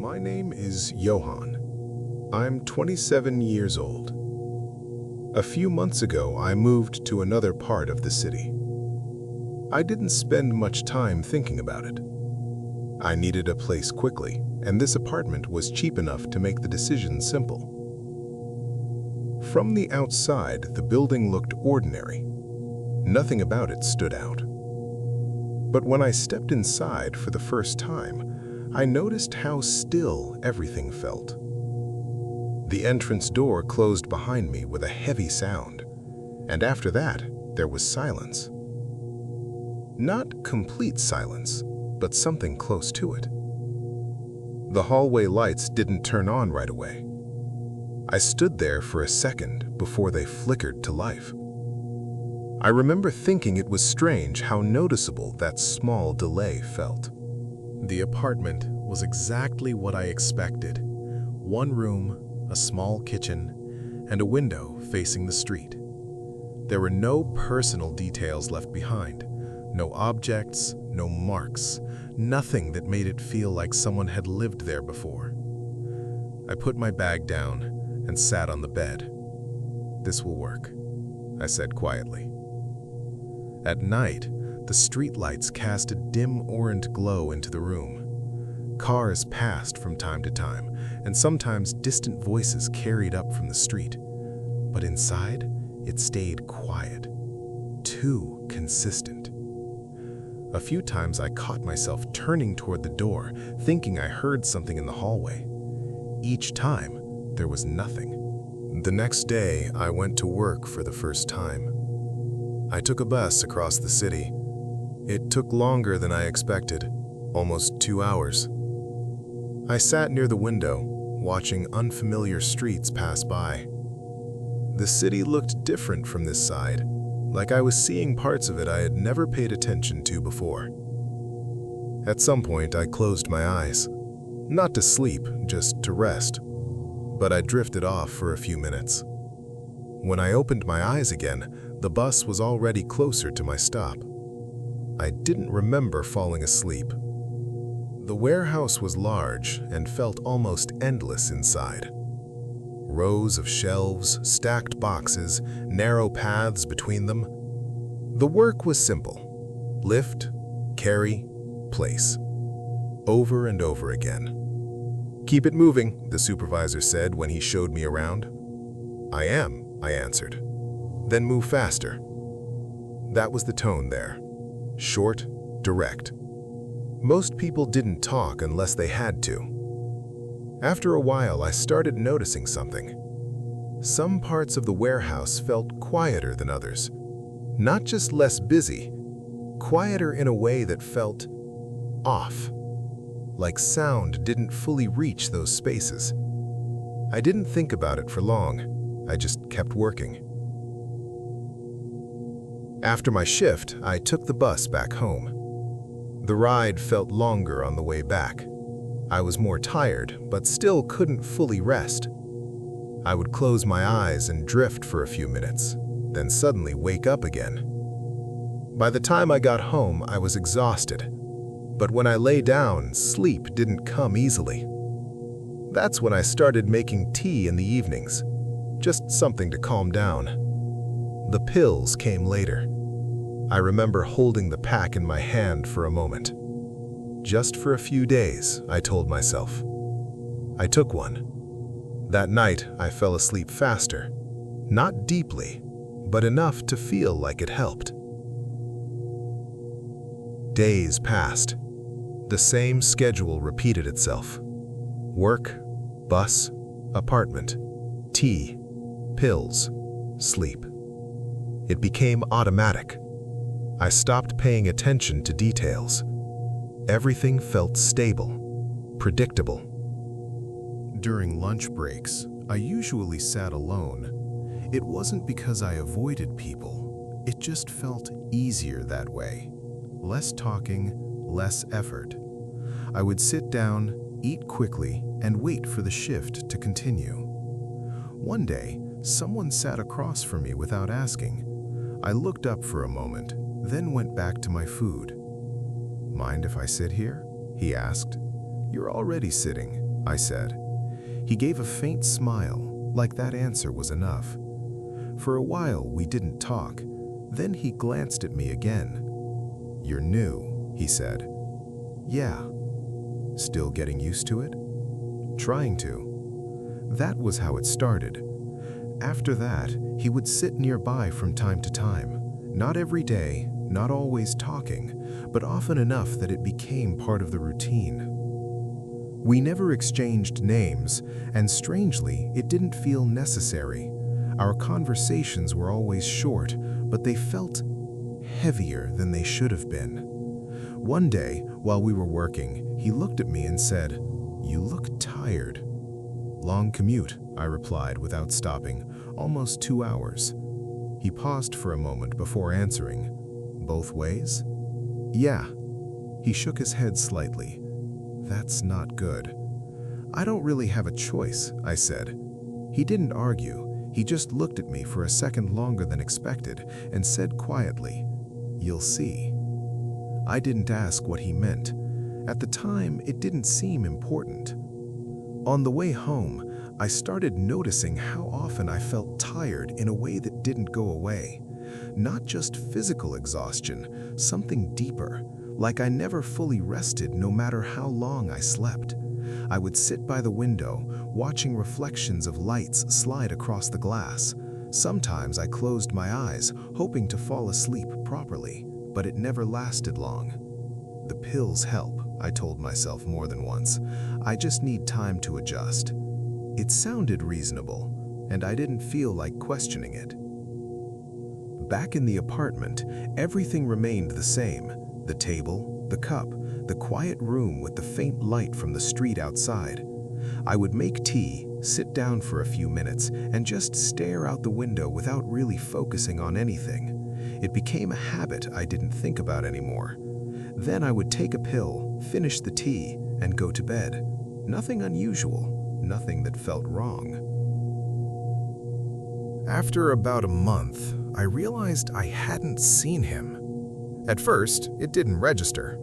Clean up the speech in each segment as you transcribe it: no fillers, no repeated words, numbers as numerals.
My name is Johan. I'm 27 years old. A few months ago, I moved to another part of the city. I didn't spend much time thinking about it. I needed a place quickly, and this apartment was cheap enough to make the decision simple. From the outside, the building looked ordinary. Nothing about it stood out. But when I stepped inside for the first time, I noticed how still everything felt. The entrance door closed behind me with a heavy sound, and after that, there was silence. Not complete silence, but something close to it. The hallway lights didn't turn on right away. I stood there for a second before they flickered to life. I remember thinking it was strange how noticeable that small delay felt. The apartment was exactly what I expected. One room, a small kitchen, and a window facing the street. There were no personal details left behind. No objects, no marks, nothing that made it feel like someone had lived there before. I put my bag down and sat on the bed. "This will work," I said quietly. At night, the streetlights cast a dim orange glow into the room. Cars passed from time to time, and sometimes distant voices carried up from the street. But inside, it stayed quiet, too consistent. A few times I caught myself turning toward the door, thinking I heard something in the hallway. Each time, there was nothing. The next day, I went to work for the first time. I took a bus across the city. It took longer than I expected, almost 2 hours. I sat near the window, watching unfamiliar streets pass by. The city looked different from this side, like I was seeing parts of it I had never paid attention to before. At some point, I closed my eyes. Not to sleep, just to rest. But I drifted off for a few minutes. When I opened my eyes again, the bus was already closer to my stop. I didn't remember falling asleep. The warehouse was large and felt almost endless inside. Rows of shelves, stacked boxes, narrow paths between them. The work was simple. Lift, carry, place. Over and over again. "Keep it moving," the supervisor said when he showed me around. "I am," I answered. "Then move faster." That was the tone there. Short, direct. Most people didn't talk unless they had to. After a while, I started noticing something. Some parts of the warehouse felt quieter than others. Not just less busy, quieter in a way that felt off. Like sound didn't fully reach those spaces. I didn't think about it for long. I just kept working. After my shift, I took the bus back home. The ride felt longer on the way back. I was more tired, but still couldn't fully rest. I would close my eyes and drift for a few minutes, then suddenly wake up again. By the time I got home, I was exhausted. But when I lay down, sleep didn't come easily. That's when I started making tea in the evenings, just something to calm down. The pills came later. I remember holding the pack in my hand for a moment. Just for a few days, I told myself. I took one. That night, I fell asleep faster. Not deeply, but enough to feel like it helped. Days passed. The same schedule repeated itself. Work, bus, apartment, tea, pills, sleep. It became automatic. I stopped paying attention to details. Everything felt stable, predictable. During lunch breaks, I usually sat alone. It wasn't because I avoided people. It just felt easier that way. Less talking, less effort. I would sit down, eat quickly, and wait for the shift to continue. One day, someone sat across from me without asking. I looked up for a moment, then went back to my food. "Mind if I sit here?" he asked. "You're already sitting," I said. He gave a faint smile, like that answer was enough. For a while, we didn't talk. Then he glanced at me again. "You're new," he said. "Yeah." "Still getting used to it?" "Trying to." That was how it started. After that, he would sit nearby from time to time. Not every day, not always talking, but often enough that it became part of the routine. We never exchanged names, and strangely, it didn't feel necessary. Our conversations were always short, but they felt heavier than they should have been. One day, while we were working, he looked at me and said, "You look tired." "Long commute," I replied without stopping, "almost 2 hours." He paused for a moment before answering, "Both ways?" "Yeah." He shook his head slightly. "That's not good." "I don't really have a choice," I said. He didn't argue. He just looked at me for a second longer than expected and said quietly, "You'll see." I didn't ask what he meant. At the time, it didn't seem important. On the way home, I started noticing how often I felt tired in a way that didn't go away. Not just physical exhaustion, something deeper, like I never fully rested no matter how long I slept. I would sit by the window, watching reflections of lights slide across the glass. Sometimes I closed my eyes, hoping to fall asleep properly, but it never lasted long. "The pills help," I told myself more than once. "I just need time to adjust." It sounded reasonable, and I didn't feel like questioning it. Back in the apartment, everything remained the same. The table, the cup, the quiet room with the faint light from the street outside. I would make tea, sit down for a few minutes, and just stare out the window without really focusing on anything. It became a habit I didn't think about anymore. Then I would take a pill, finish the tea, and go to bed. Nothing unusual, nothing that felt wrong. After about a month, I realized I hadn't seen him. At first, it didn't register.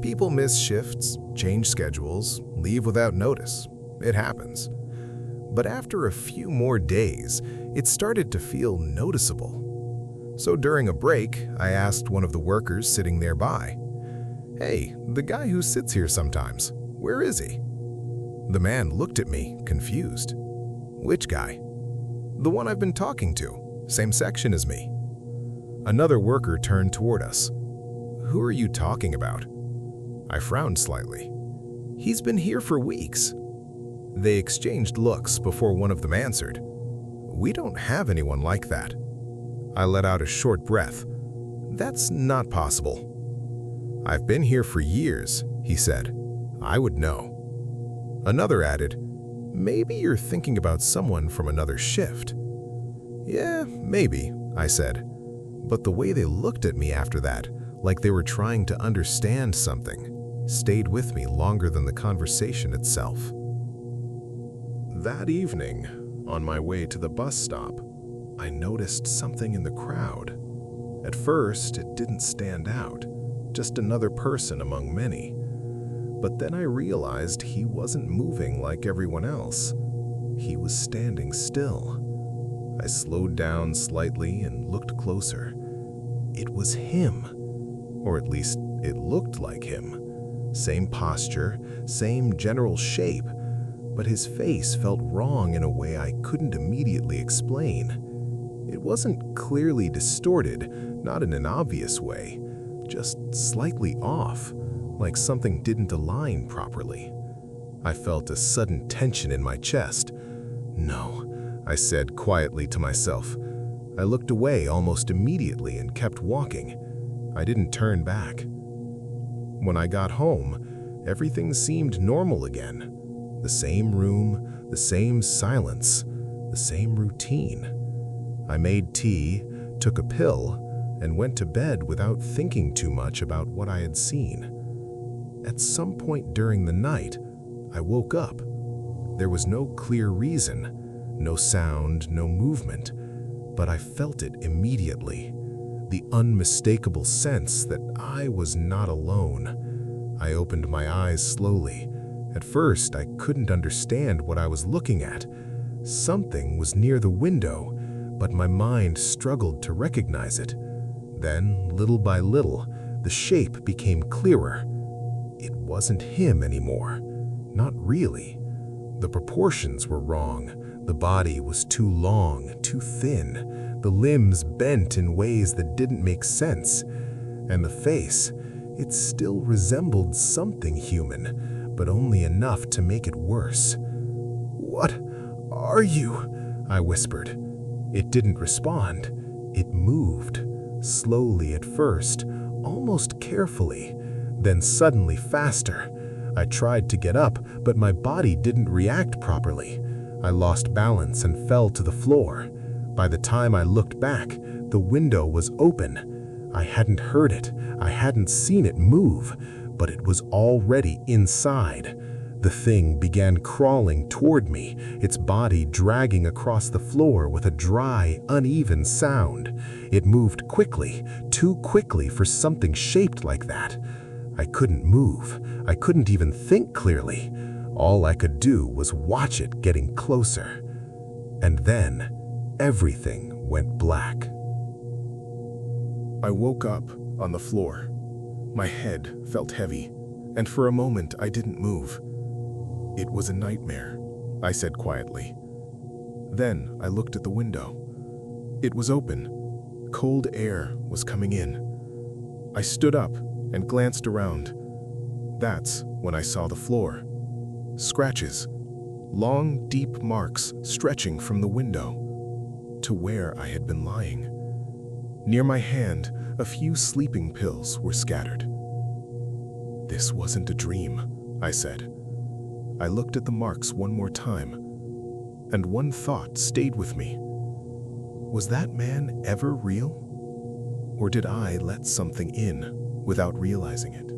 People miss shifts, change schedules, leave without notice. It happens. But after a few more days, it started to feel noticeable. So during a break, I asked one of the workers sitting nearby, "Hey, the guy who sits here sometimes, where is he?" The man looked at me, confused. "Which guy?" "The one I've been talking to, same section as me." Another worker turned toward us. "Who are you talking about?" I frowned slightly. "He's been here for weeks." They exchanged looks before one of them answered, "We don't have anyone like that." I let out a short breath. "That's not possible." "I've been here for years," he said. "I would know." Another added, "Maybe you're thinking about someone from another shift." "Yeah, maybe," I said. But the way they looked at me after that, like they were trying to understand something, stayed with me longer than the conversation itself. That evening, on my way to the bus stop, I noticed something in the crowd. At first, it didn't stand out, just another person among many. But then I realized he wasn't moving like everyone else. He was standing still. I slowed down slightly and looked closer. It was him, or at least it looked like him. Same posture, same general shape, but his face felt wrong in a way I couldn't immediately explain. It wasn't clearly distorted, not in an obvious way, just slightly off, like something didn't align properly. I felt a sudden tension in my chest. "No," I said quietly to myself. I looked away almost immediately and kept walking. I didn't turn back. When I got home, everything seemed normal again. The same room, the same silence, the same routine. I made tea, took a pill, and went to bed without thinking too much about what I had seen. At some point during the night, I woke up. There was no clear reason, no sound, no movement, but I felt it immediately. The unmistakable sense that I was not alone. I opened my eyes slowly, At first, I couldn't understand what I was looking at. Something was near the window, but my mind struggled to recognize it. Then, little by little, the shape became clearer. It wasn't him anymore. Not really. The proportions were wrong. The body was too long, too thin. The limbs bent in ways that didn't make sense. And the face, it still resembled something human, but only enough to make it worse. "What are you?" I whispered. It didn't respond. It moved, slowly at first, almost carefully, then suddenly faster. I tried to get up, but my body didn't react properly. I lost balance and fell to the floor. By the time I looked back, the window was open. I hadn't heard it, I hadn't seen it move, but it was already inside. The thing began crawling toward me, its body dragging across the floor with a dry, uneven sound. It moved quickly, too quickly for something shaped like that. I couldn't move. I couldn't even think clearly. All I could do was watch it getting closer. And then, everything went black. I woke up on the floor. My head felt heavy, and for a moment I didn't move. "It was a nightmare," I said quietly. Then I looked at the window. It was open. Cold air was coming in. I stood up and glanced around. That's when I saw the floor. Scratches, long, deep marks stretching from the window to where I had been lying. Near my hand, a few sleeping pills were scattered. "This wasn't a dream," I said. I looked at the marks one more time, and one thought stayed with me. Was that man ever real? Or did I let something in without realizing it?